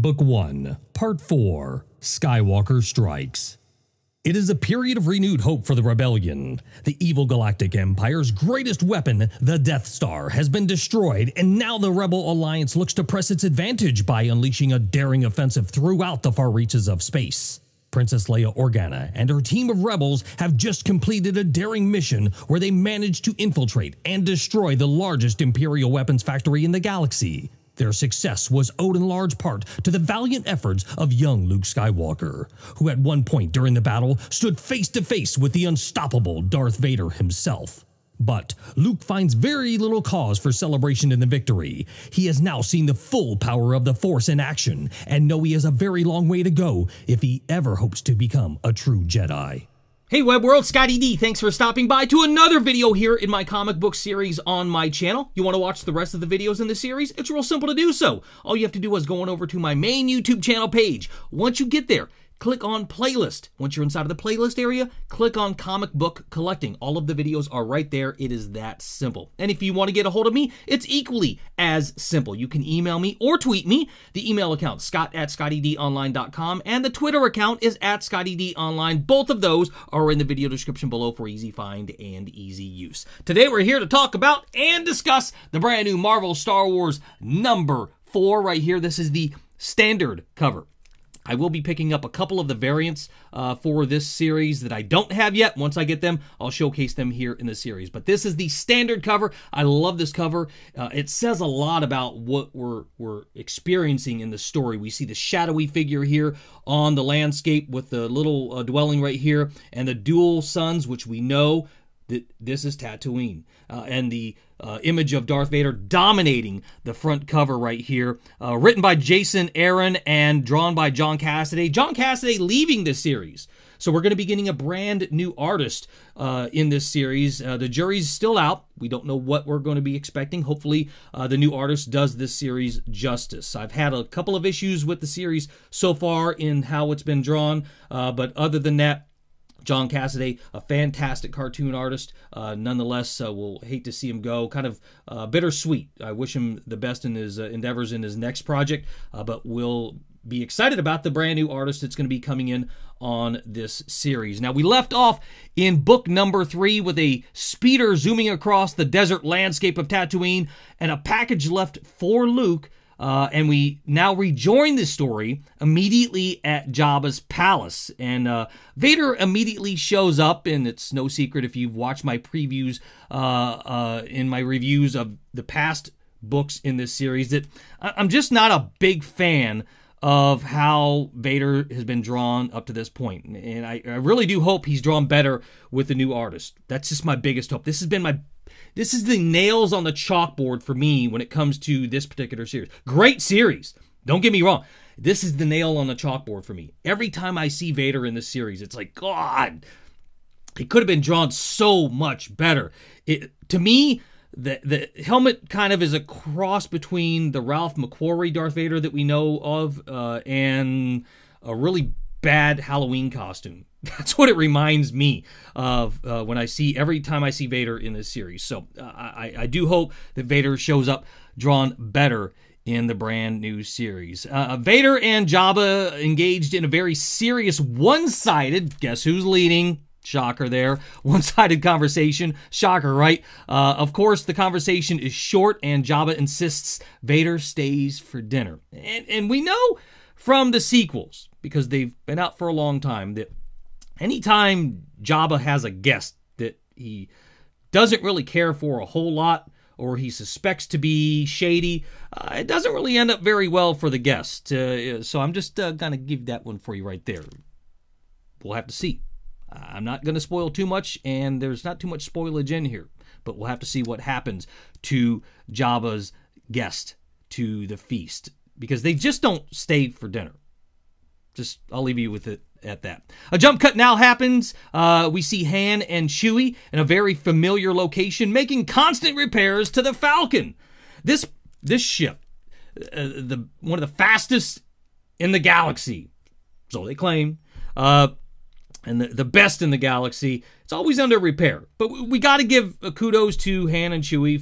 Book 1, Part 4, Skywalker Strikes. It is a period of renewed hope for the Rebellion. The evil Galactic Empire's greatest weapon, the Death Star, has been destroyed, and now the Rebel Alliance looks to press its advantage by unleashing a daring offensive throughout the far reaches of space. Princess Leia Organa and her team of rebels have just completed a daring mission where they managed to infiltrate and destroy the largest Imperial weapons factory in the galaxy. Their success was owed in large part to the valiant efforts of young Luke Skywalker, who at one point during the battle stood face to face with the unstoppable Darth Vader himself. But Luke finds very little cause for celebration in the victory. He has now seen the full power of the Force in action, and know he has a very long way to go if he ever hopes to become a true Jedi. Hey Web World, Scotty D, thanks for stopping by to another video here in my comic book series on my channel. You want to watch the rest of the videos in the series? It's real simple to do so. All you have to do is go on over to my main YouTube channel page. Once you get there, click on playlist. Once you're inside of the playlist area, click on comic book collecting. All of the videos are right there. It is that simple. And if you want to get a hold of me, it's equally as simple. You can email me or tweet me. The email account, scott@scottydonline.com, and the Twitter account is @scottydonline. Both of those are in the video description below for easy find and easy use. Today we're here to talk about and discuss the brand new Marvel Star Wars number 4 right here. This is the standard cover. I will be picking up a couple of the variants for this series that I don't have yet. Once I get them, I'll showcase them here in the series. But this is the standard cover. I love this cover. It says a lot about what we're experiencing in the story. We see the shadowy figure here on the landscape with the little dwelling right here, and the dual suns, which we know that this is Tatooine. And the image of Darth Vader dominating the front cover right here. Written by Jason Aaron and drawn by John Cassaday. John Cassaday leaving this series. So we're going to be getting a brand new artist in this series. The jury's still out. We don't know what we're going to be expecting. Hopefully the new artist does this series justice. I've had a couple of issues with the series so far in how it's been drawn. But other than that, John Cassaday, a fantastic cartoon artist. Nonetheless, we'll hate to see him go. Kind of bittersweet. I wish him the best in his endeavors in his next project, but we'll be excited about the brand new artist that's going to be coming in on this series. Now, we left off in book number 3 with a speeder zooming across the desert landscape of Tatooine and a package left for Luke. And we now rejoin the story immediately at Jabba's palace. And Vader immediately shows up, and it's no secret if you've watched my previews in my reviews of the past books in this series that I'm just not a big fan of how Vader has been drawn up to this point. And I really do hope he's drawn better with the new artist. That's just my biggest hope. This is the nails on the chalkboard for me when it comes to this particular series. Great series. Don't get me wrong. This is the nail on the chalkboard for me. Every time I see Vader in this series, it's like, God, he could have been drawn so much better. To me, the helmet kind of is a cross between the Ralph McQuarrie Darth Vader that we know of and a really bad Halloween costume. That's what it reminds me of when every time I see Vader in this series. So I do hope that Vader shows up drawn better in the brand new series. Vader and Jabba engaged in a very serious one-sided, guess who's leading? Shocker there. One-sided conversation. Shocker, right? Of course, the conversation is short and Jabba insists Vader stays for dinner. And we know from the sequels, because they've been out for a long time, that anytime Jabba has a guest that he doesn't really care for a whole lot or he suspects to be shady, it doesn't really end up very well for the guest. So I'm just going to give that one for you right there. We'll have to see. I'm not going to spoil too much, and there's not too much spoilage in here, but we'll have to see what happens to Jabba's guest to the feast, because they just don't stay for dinner. I'll leave you with it at that. A jump cut now happens. We see Han and Chewie in a very familiar location making constant repairs to the Falcon. This ship, one of the fastest in the galaxy, so they claim, and the best in the galaxy. It's always under repair. But we got to give kudos to Han and Chewie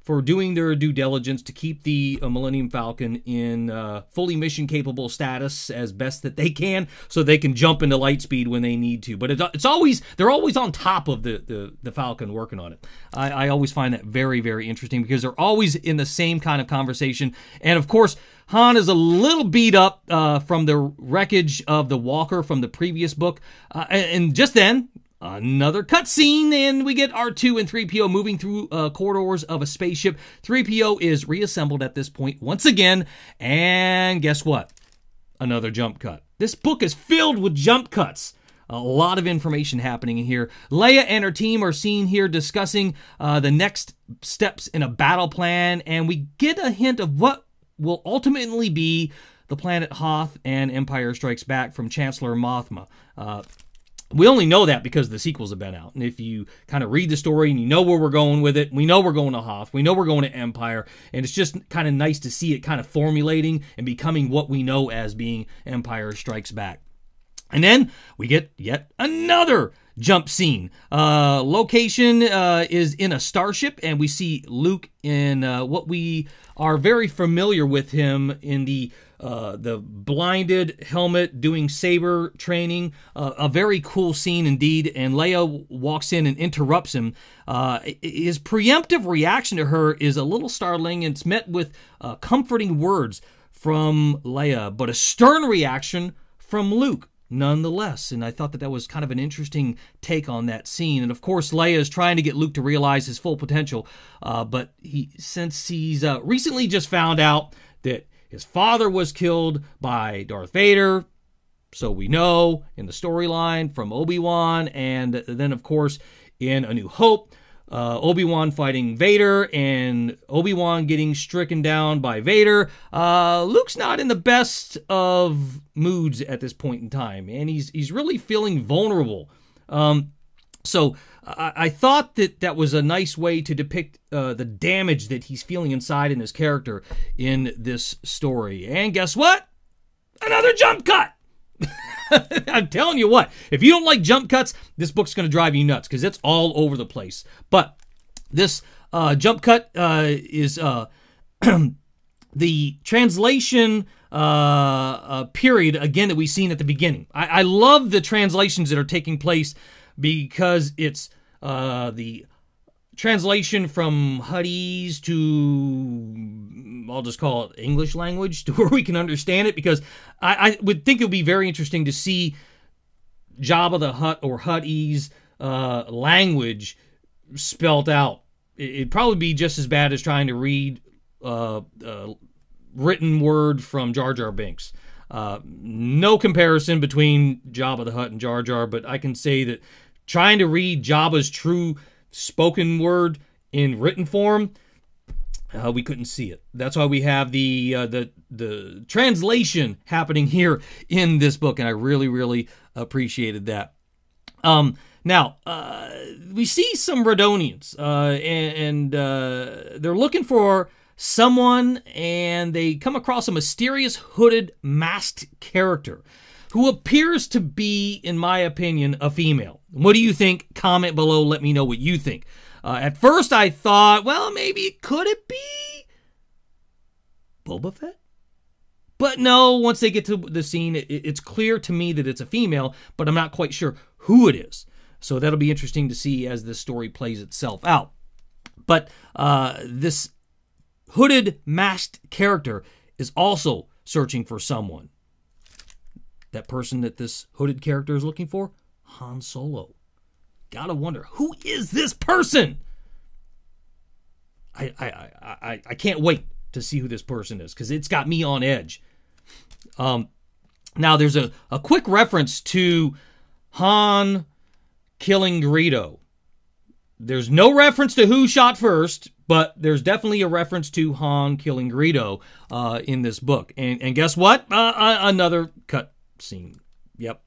for doing their due diligence to keep the Millennium Falcon in fully mission-capable status as best that they can, so they can jump into light speed when they need to. But they're always on top of the Falcon working on it. I always find that very, very interesting because they're always in the same kind of conversation. And of course, Han is a little beat up from the wreckage of the Walker from the previous book. And just then, another cutscene, and we get R2 and 3PO moving through corridors of a spaceship. 3PO is reassembled at this point once again, and guess what? Another jump cut. This book is filled with jump cuts. A lot of information happening in here. Leia and her team are seen here discussing the next steps in a battle plan, and we get a hint of what will ultimately be the planet Hoth and Empire Strikes Back from Chancellor Mothma. We only know that because the sequels have been out. And if you kind of read the story and you know where we're going with it, we know we're going to Hoth, we know we're going to Empire, and it's just kind of nice to see it kind of formulating and becoming what we know as being Empire Strikes Back. And then we get yet another jump scene. Location is in a starship, and we see Luke in what we are very familiar with him in the blinded helmet doing saber training. A very cool scene indeed. And Leia walks in and interrupts him. His preemptive reaction to her is a little startling, and it's met with comforting words from Leia, but a stern reaction from Luke nonetheless. And I thought that was kind of an interesting take on that scene. And of course, Leia is trying to get Luke to realize his full potential, but since he's recently just found out that his father was killed by Darth Vader, so we know in the storyline from Obi-Wan, and then of course in A New Hope, Obi-Wan fighting Vader and Obi-Wan getting stricken down by Vader. Luke's not in the best of moods at this point in time, and he's really feeling vulnerable. So I thought that was a nice way to depict the damage that he's feeling inside in his character in this story. And guess what? Another jump cut! I'm telling you what, if you don't like jump cuts, this book's going to drive you nuts because it's all over the place. But this jump cut is the translation period, again, that we've seen at the beginning. I love the translations that are taking place because it's the translation from Huttese to, I'll just call it English language, to where we can understand it, because I would think it would be very interesting to see Jabba the Hutt or Huttese language spelt out. It'd probably be just as bad as trying to read written word from Jar Jar Binks. No comparison between Jabba the Hutt and Jar Jar, but I can say that trying to read Jabba's true spoken word in written form, we couldn't see it. That's why we have the translation happening here in this book, and I really, really appreciated that. Now, we see some Redonians, and they're looking for someone, and they come across a mysterious hooded masked character who appears to be, in my opinion, a female. What do you think? Comment below. Let me know what you think. At first, I thought, well, maybe could it be Boba Fett? But no, once they get to the scene, it's clear to me that it's a female, but I'm not quite sure who it is. So that'll be interesting to see as this story plays itself out. But this hooded, masked character is also searching for someone. That person that this hooded character is looking for? Han Solo. Gotta wonder, who is this person? I can't wait to see who this person is, because it's got me on edge. Now, there's a quick reference to Han killing Greedo. There's no reference to who shot first, but there's definitely a reference to Han killing Greedo in this book. And guess what? Another cut scene. Yep.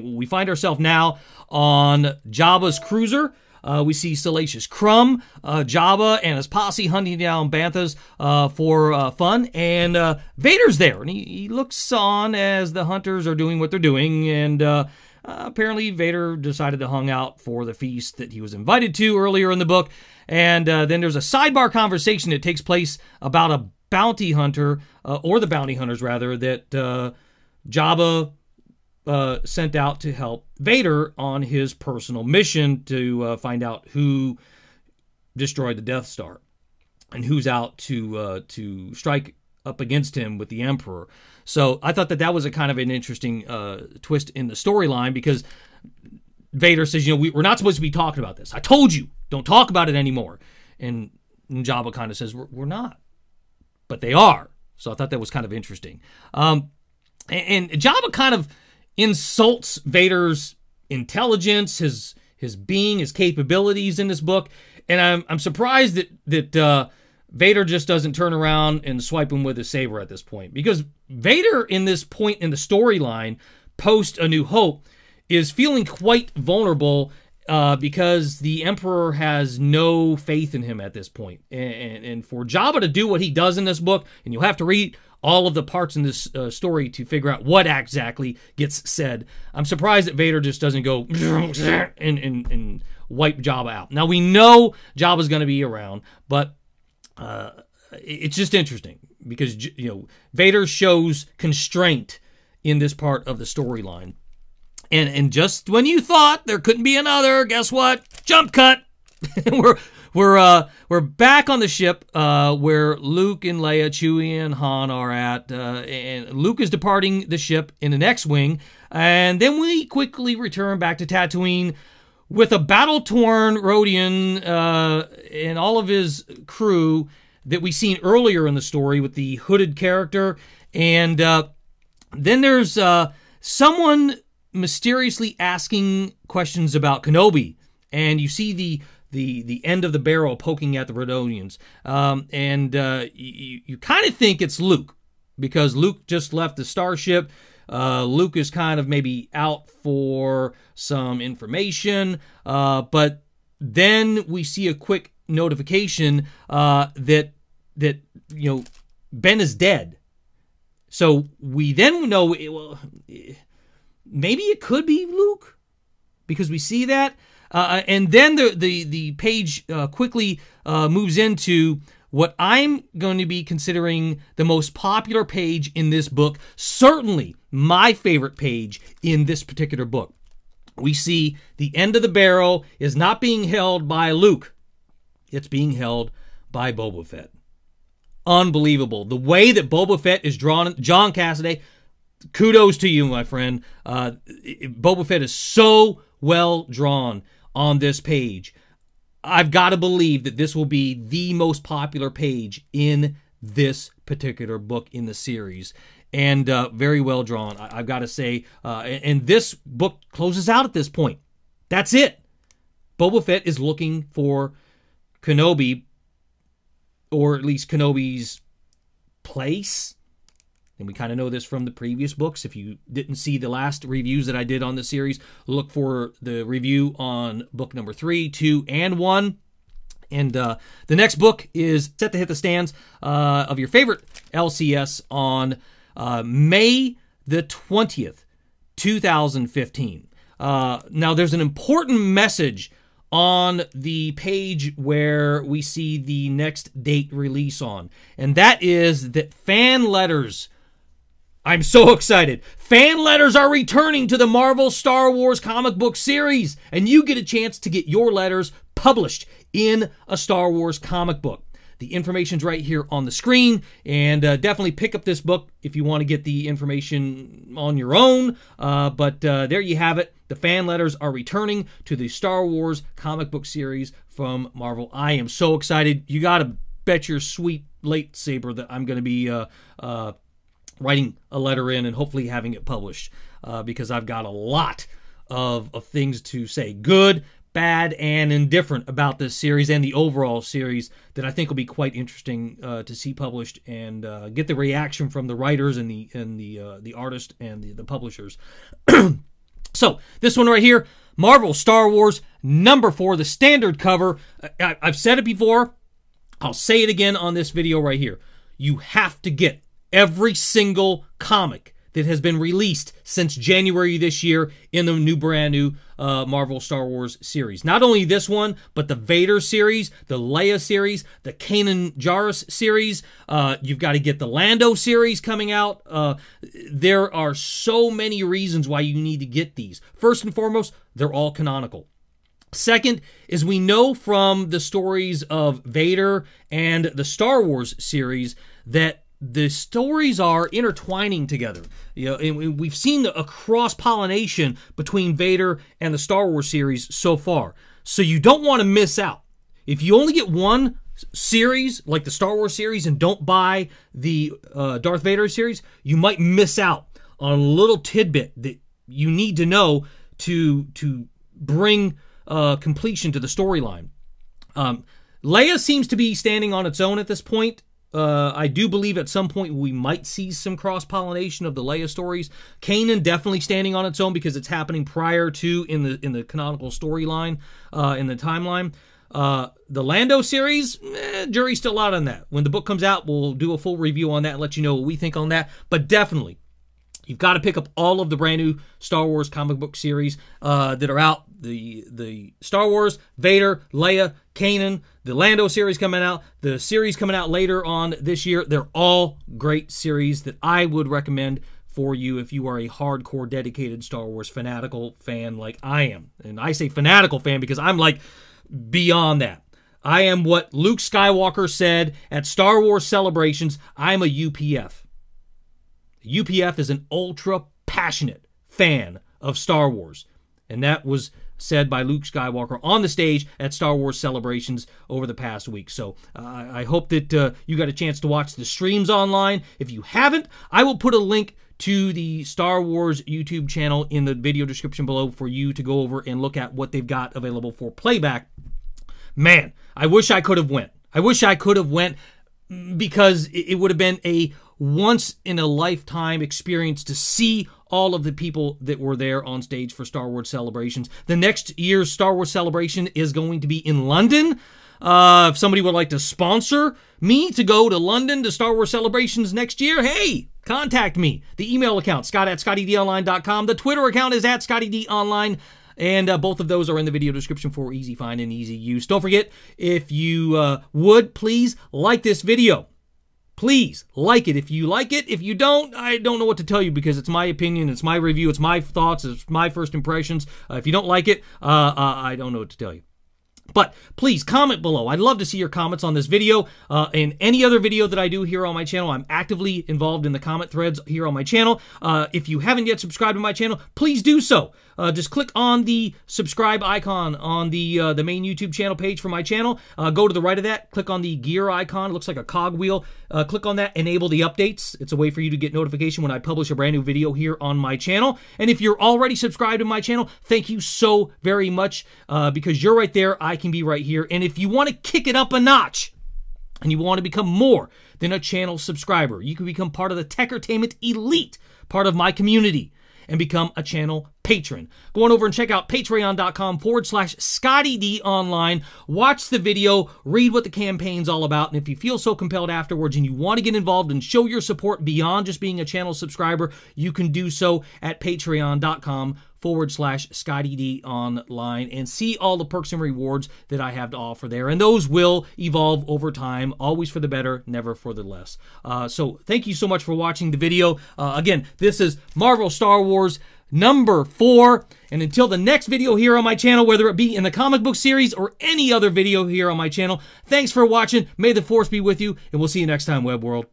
We find ourselves now on Jabba's cruiser. We see Salacious Crumb, Jabba, and his posse hunting down banthas for fun. And Vader's there, and he looks on as the hunters are doing what they're doing. And apparently Vader decided to hang out for the feast that he was invited to earlier in the book. And then there's a sidebar conversation that takes place about a bounty hunter, or the bounty hunters rather, that Jabba sent out to help Vader on his personal mission to find out who destroyed the Death Star and who's out to strike up against him with the Emperor. So I thought that was a kind of an interesting twist in the storyline, because Vader says, we're not supposed to be talking about this. I told you, don't talk about it anymore. And Jabba kind of says, we're not. But they are. So I thought that was kind of interesting. And Jabba kind of insults Vader's intelligence, his being, his capabilities in this book. And I'm surprised that Vader just doesn't turn around and swipe him with his saber at this point. Because Vader, in this point in the storyline, post A New Hope, is feeling quite vulnerable because the Emperor has no faith in him at this point. And for Jabba to do what he does in this book, and you'll have to read all of the parts in this story to figure out what exactly gets said, I'm surprised that Vader just doesn't go and wipe Jabba out. Now, we know Jabba's going to be around, but it's just interesting because, Vader shows constraint in this part of the storyline. And just when you thought there couldn't be another, guess what? Jump cut. We're back on the ship where Luke and Leia, Chewie and Han are at, and Luke is departing the ship in an X-wing, and then we quickly return back to Tatooine with a battle-torn Rodian and all of his crew that we seen earlier in the story with the hooded character, and then there's someone mysteriously asking questions about Kenobi, and you see the end of the barrel poking at the Rodians, and you kind of think it's Luke, because Luke just left the starship. Luke is kind of maybe out for some information, but then we see a quick notification that Ben is dead. So we then know, maybe it could be Luke, because we see that. And then the page quickly moves into what I'm going to be considering the most popular page in this book, certainly my favorite page in this particular book. We see the end of the barrel is not being held by Luke. It's being held by Boba Fett. Unbelievable. The way that Boba Fett is drawn, John Cassaday, kudos to you, my friend. Boba Fett is so well drawn on this page. I've got to believe that this will be the most popular page in this particular book in the series. And very well drawn, I've got to say. And this book closes out at this point. That's it. Boba Fett is looking for Kenobi, or at least Kenobi's place. And we kind of know this from the previous books. If you didn't see the last reviews that I did on the series, look for the review on book number 3, 2, and 1. And the next book is set to hit the stands of your favorite LCS on May the 20th, 2015. Now, there's an important message on the page where we see the next date release on. And that is that fan letters, I'm so excited. Fan letters are returning to the Marvel Star Wars comic book series, and you get a chance to get your letters published in a Star Wars comic book. The information's right here on the screen, and definitely pick up this book if you want to get the information on your own. But there you have it. The fan letters are returning to the Star Wars comic book series from Marvel. I am so excited. You got to bet your sweet lightsaber that I'm going to be writing a letter in and hopefully having it published, because I've got a lot of things to say, good, bad, and indifferent about this series and the overall series that I think will be quite interesting to see published and get the reaction from the writers and the artist and the publishers. So this one right here, Marvel Star Wars number 4, the standard cover. I've said it before. I'll say it again on this video right here. You have to get every single comic that has been released since January this year in the brand new Marvel Star Wars series. Not only this one, but the Vader series, the Leia series, the Kanan Jarrus series. You've got to get the Lando series coming out. There are so many reasons why you need to get these. First and foremost, they're all canonical. Second is we know from the stories of Vader and the Star Wars series that the stories are intertwining together. You know, and we've seen a cross-pollination between Vader and the Star Wars series so far. So you don't want to miss out. If you only get one series, like the Star Wars series, and don't buy the Darth Vader series, you might miss out on a little tidbit that you need to know to bring completion to the storyline. Leia seems to be standing on its own at this point. I do believe at some point we might see some cross-pollination of the Leia stories. Kanan definitely standing on its own because it's happening prior to in the canonical storyline, in the timeline. The Lando series, jury's still out on that. When the book comes out, we'll do a full review on that and let you know what we think on that. But definitely, you've got to pick up all of the brand new Star Wars comic book series that are out. The Star Wars, Vader, Leia, Kanan, the Lando series coming out, the series coming out later on this year. They're all great series that I would recommend for you if you are a hardcore, dedicated Star Wars fanatical fan like I am. And I say fanatical fan because I'm like beyond that. I am what Luke Skywalker said at Star Wars Celebrations. I'm a UPF. UPF is an ultra passionate fan of Star Wars. And that was said by Luke Skywalker on the stage at Star Wars Celebrations over the past week. So I hope that you got a chance to watch the streams online. If you haven't, I will put a link to the Star Wars YouTube channel in the video description below for you to go over and look at what they've got available for playback. Man, I wish I could have went. I wish I could have went because it would have been a once-in-a-lifetime experience to see all of the people that were there on stage for Star Wars Celebrations. The next year's Star Wars Celebration is going to be in London. If somebody would like to sponsor me to go to London to Star Wars Celebrations next year, hey, contact me. The email account, scott@scottydonline.com. The Twitter account is @scottydonline. And both of those are in the video description for easy find and easy use. Don't forget, if you would, please like this video. Please like it if you like it. If you don't, I don't know what to tell you because it's my opinion, it's my review, it's my thoughts, it's my first impressions. If you don't like it, I don't know what to tell you. But please comment below. I'd love to see your comments on this video and any other video that I do here on my channel. I'm actively involved in the comment threads here on my channel. If you haven't yet subscribed to my channel, please do so. Just click on the subscribe icon on the main YouTube channel page for my channel. Go to the right of that, click on the gear icon. It looks like a cogwheel. Click on that, enable the updates. It's a way for you to get notification when I publish a brand new video here on my channel. And if you're already subscribed to my channel, thank you so very much because you're right there. I can be right here. And if you want to kick it up a notch and you want to become more than a channel subscriber, you can become part of the Techertainment Elite, part of my community, and become a channel patron. Go on over and check out patreon.com/ScottyDOnline. Watch the video, read what the campaign's all about, and if you feel so compelled afterwards and you want to get involved and show your support beyond just being a channel subscriber, you can do so at patreon.com/ScottyDOnline and see all the perks and rewards that I have to offer there. And those will evolve over time, always for the better, never for the less. So thank you so much for watching the video. Again, this is Marvel Star Wars number 4. And until the next video here on my channel, whether it be in the comic book series or any other video here on my channel, thanks for watching. May the Force be with you, and we'll see you next time, Web World.